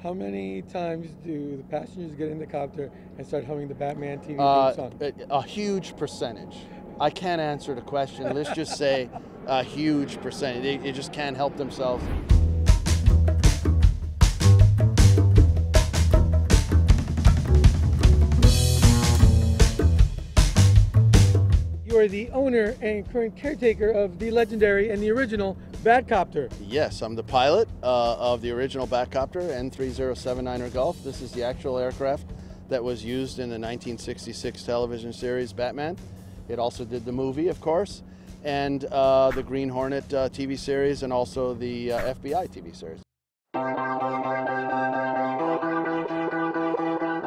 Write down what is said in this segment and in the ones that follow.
How many times do the passengers get in the copter and start humming the Batman TV theme song? A huge percentage. I can't answer the question. Let's just say a huge percentage. They just can't help themselves. You are the owner and current caretaker of the legendary and the original Batcopter. Yes, I'm the pilot of the original Batcopter N3079er Golf. This is the actual aircraft that was used in the 1966 television series Batman. It also did the movie, of course, and the Green Hornet TV series, and also the FBI TV series.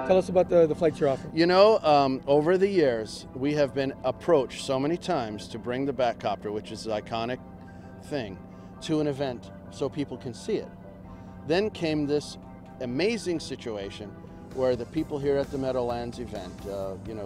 Tell us about the flights you're offering. You know, over the years, we have been approached so many times to bring the Batcopter, which is an iconic thing, to an event so people can see it. Then came this amazing situation where the people here at the Meadowlands event,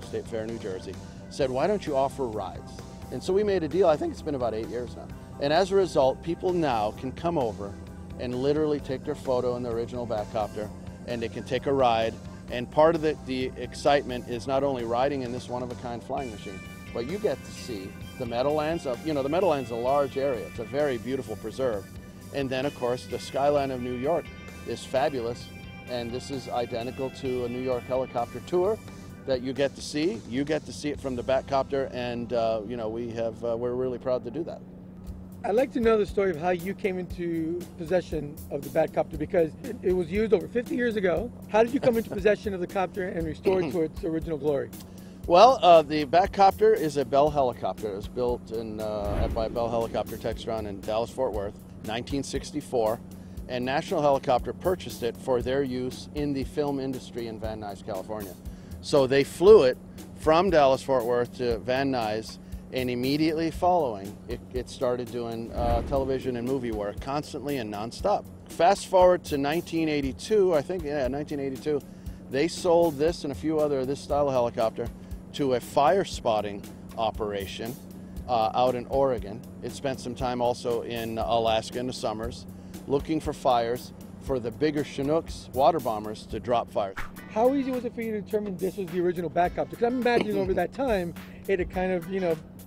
State Fair, New Jersey, said, why don't you offer rides? And so we made a deal. I think it's been about 8 years now. And as a result, people now can come over and literally take their photo in the original Batcopter, and they can take a ride. And part of the excitement is not only riding in this one-of-a-kind flying machine, but you get to see the Meadowlands. The Meadowlands is a large area. It's a very beautiful preserve. And then, of course, the skyline of New York is fabulous. And this is identical to a New York helicopter tour that you get to see. You get to see it from the Batcopter, and we're really proud to do that. I'd like to know the story of how you came into possession of the Batcopter, because it was used over 50 years ago. How did you come into possession of the copter and restore it to its original glory? Well, the Batcopter is a Bell helicopter. It was built by Bell Helicopter Textron in Dallas-Fort Worth, 1964, and National Helicopter purchased it for their use in the film industry in Van Nuys, California. So they flew it from Dallas-Fort Worth to Van Nuys, and immediately following, it started doing television and movie work constantly and nonstop. Fast forward to 1982, 1982, they sold this and a few other of this style of helicopter to a fire spotting operation out in Oregon. It spent some time also in Alaska in the summers, looking for fires for the bigger Chinooks water bombers to drop fires. How easy was it for you to determine this was the original Batcopter? Because I'm imagining over that time, it had kind of,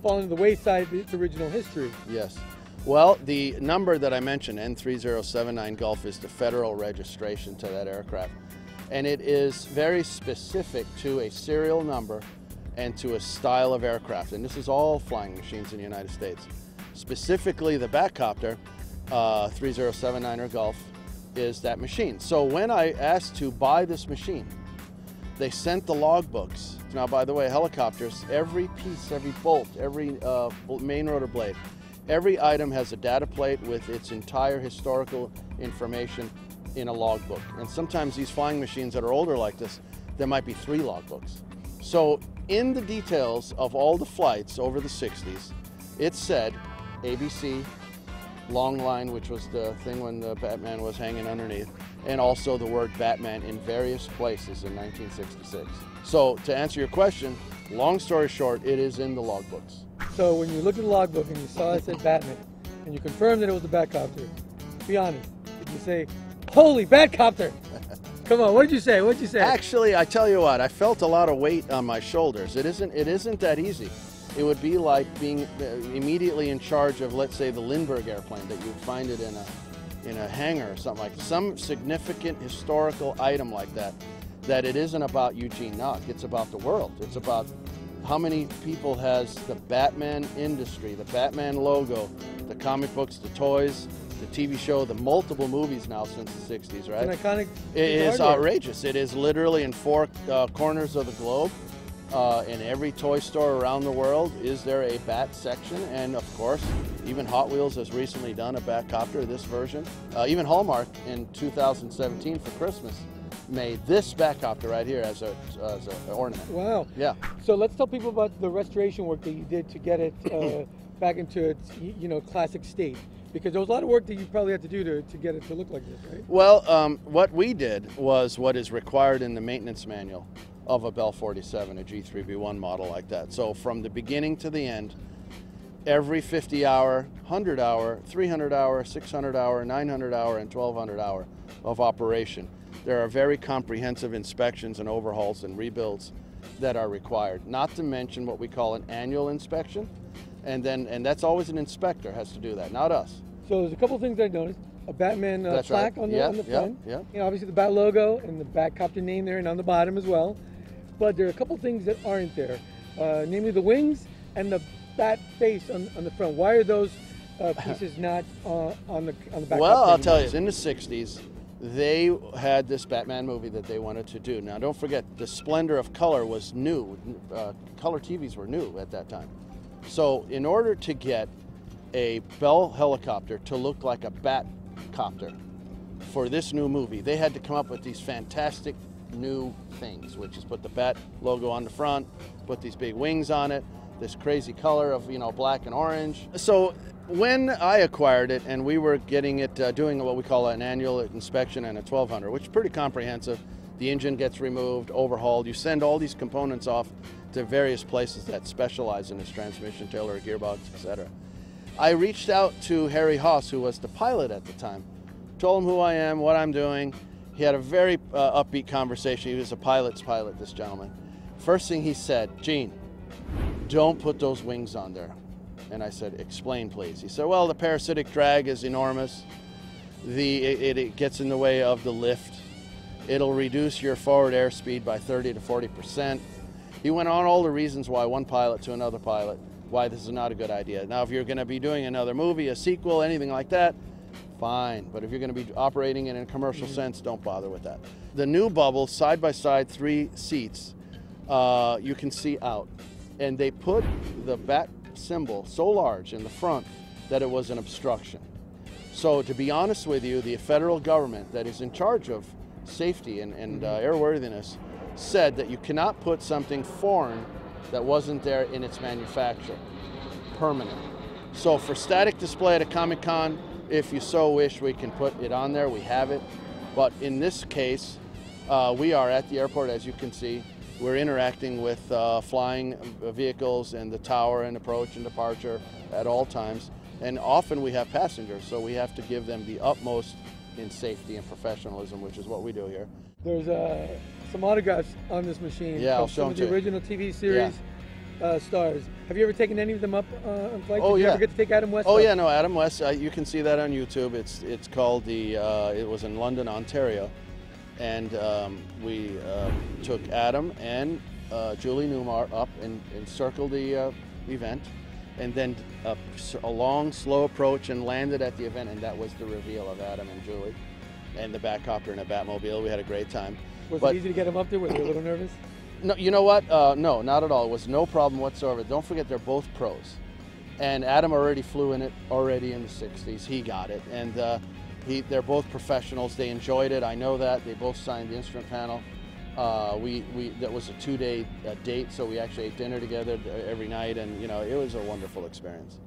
fallen to the wayside of its original history. Yes. Well, the number that I mentioned, N3079 Golf, is the federal registration to that aircraft. And it is very specific to a serial number and to a style of aircraft. And this is all flying machines in the United States. Specifically, the Batcopter, 3079er Golf, is that machine. So when I asked to buy this machine, they sent the logbooks. Now, by the way, helicopters, every piece, every bolt, every main rotor blade, every item has a data plate with its entire historical information in a logbook. And sometimes these flying machines that are older like this, there might be 3 logbooks. So in the details of all the flights over the 60s, it said ABC, long line, which was the thing when the Batman was hanging underneath, and also the word Batman in various places in 1966. So to answer your question, long story short, it is in the logbooks. So when you looked at the logbook and you saw it said Batman, and you confirmed that it was the Batcopter, be honest, did you say, holy Batcopter? Come on, what did you say? What did you say? Actually, I tell you what, I felt a lot of weight on my shoulders. It isn't that easy. It would be like being immediately in charge of, let's say, the Lindbergh airplane, that you would find it in a hangar or something like that. Some significant historical item like that, that it isn't about Eugene Nock, it's about the world. It's about how many people has the Batman industry, the Batman logo, the comic books, the toys, the TV show, the multiple movies now since the 60s, right? It's an iconic. It is outrageous. It is literally in 4 corners of the globe. In every toy store around the world is there a Bat section, and of course, even Hot Wheels has recently done a Batcopter, this version. Even Hallmark in 2017 for Christmas made this Batcopter right here as an ornament. Wow. Yeah. So let's tell people about the restoration work that you did to get it back into its classic state. Because there was a lot of work that you probably had to do to get it to look like this, right? Well, what we did was what is required in the maintenance manual of a Bell 47, a G3B1 model like that. So from the beginning to the end, every 50-hour, 100-hour, 300-hour, 600-hour, 900-hour, and 1,200 hour of operation there are very comprehensive inspections and overhauls and rebuilds that are required, not to mention what we call an annual inspection, and that's always an inspector has to do that, not us. So there's a couple things I noticed. A Batman plaque on the front. Yeah. You know, obviously the Bat logo and the Batcopter name there and on the bottom as well. But there are a couple things that aren't there, namely the wings and the Bat face on the front. Why are those pieces not on the Batcopter? Well, I'll tell you, in the 60s, they had this Batman movie that they wanted to do. Now, don't forget, the splendor of color was new. Color TVs were new at that time. So in order to get a Bell helicopter to look like a Batcopter for this new movie, they had to come up with these fantastic new things, which is put the Bat logo on the front, put these big wings on it, this crazy color of, you know, black and orange. So when I acquired it and we were getting it, doing what we call an annual inspection and a 1200, which is pretty comprehensive, the engine gets removed, overhauled, you send all these components off to various places that specialize in this transmission, tailor, gearbox, etc. I reached out to Harry Haas, who was the pilot at the time, told him who I am, what I'm doing. He had a very upbeat conversation. He was a pilot's pilot, this gentleman. First thing he said, Gene, don't put those wings on there. And I said, explain please. He said, well, the parasitic drag is enormous. It gets in the way of the lift. It'll reduce your forward airspeed by 30 to 40%. He went on all the reasons why, one pilot to another pilot, why this is not a good idea. Now, if you're going to be doing another movie, a sequel, anything like that, fine. But if you're going to be operating in a commercial sense, don't bother with that. The new bubble, side by side, 3 seats, you can see out. And they put the Bat symbol so large in the front that it was an obstruction. So to be honest with you, the federal government that is in charge of safety and airworthiness said that you cannot put something foreign that wasn't there in its manufacture, permanent. So for static display at a Comic-Con, if you so wish, we can put it on there, we have it. But in this case, we are at the airport, as you can see. We're interacting with flying vehicles and the tower and approach and departure at all times. And often we have passengers, so we have to give them the utmost in safety and professionalism, which is what we do here. There's some autographs on this machine. Yeah, I'll show them to you. Some of the original TV series stars. Have you ever taken any of them up on flight? Oh, Did yeah. you ever get to take Adam West? Oh, yeah, no, Adam West. You can see that on YouTube. It's called it was in London, Ontario. And we took Adam and Julie Newmar up and circled the event, and then a long, slow approach and landed at the event, and that was the reveal of Adam and Julie and the Batcopter and the Batmobile. We had a great time. Was it easy to get them up there? Were they a little nervous? No, you know what? No, not at all. It was no problem whatsoever. Don't forget, they're both pros. And Adam already flew in it already in the 60s. He got it. And they're both professionals. They enjoyed it. I know that. They both signed the instrument panel. That was a 2-day date, so we actually ate dinner together every night, and you know, it was a wonderful experience.